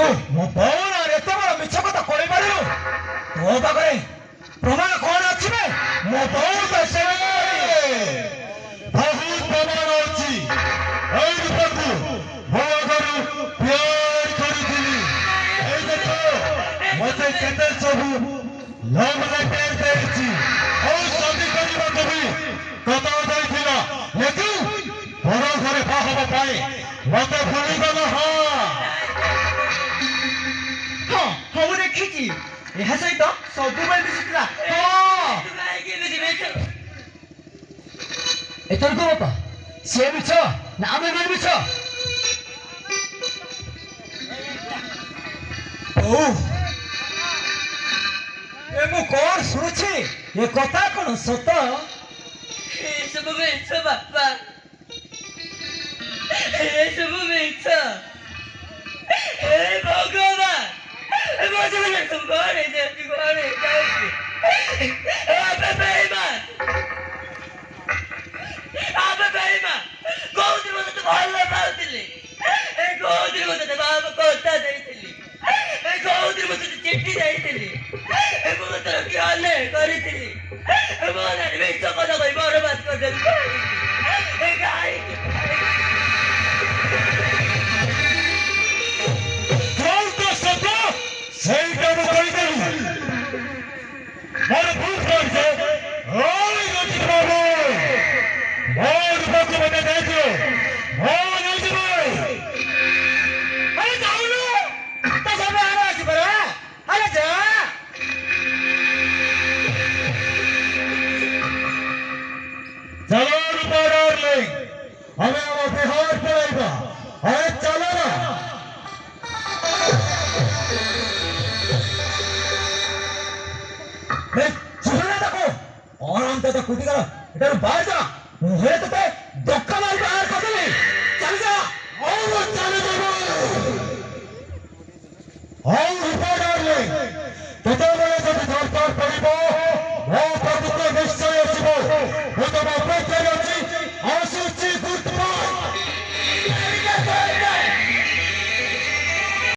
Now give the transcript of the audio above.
तू मो बोन और एते बड़ मिछ कथा कहि पारियो तो पाखरे प्रमाण कोन अछि बे मो बोन तो से बहुत प्रमाण अछि एई रूपकु मो घरु प्यार करिथिली एई देखो मते केते सब लव लेटर देछि औ शादी करबा कभी कथा दैथिला लेकिन बड़ घरे बाहब पाए मते भूली गलो हौ देखिछि एहा सहित सब बेल दिसितला हां एतर को बापा से मिछ ना आमे बेल मिछ ओ ए मु कोन सुनुछि ए कथा कोन सत ए सब मिछ बापा ए सब मिछ ए भगवान ए मजबूर तुम घरे जाओ अबे बेईमान कोउदिन मते तो भल्ला पाउतिली ए कोउदिन मते तो बाबा कोता देइतिली ए कोउदिन मते तो चिट्ठी देइतिली ए मो तो कियाले करितिली ए मो ना मिछ कथा कहि बर्बाद कर देली ए गाई सही काम करिदेली मोर भूल करछे ओई गति बाबू मोर बाबू मते देखो ओ नहीं जबे अरे जाऊ नो तो सब आरा अछि बरा अरे जा चलो रुपा डार्लिंग हमें अब बिहार पड़ेगा अरे चलो ना ए सुना देखो और अंत तो कुटी कर इधर बाहर जा मुहे तो पे दुख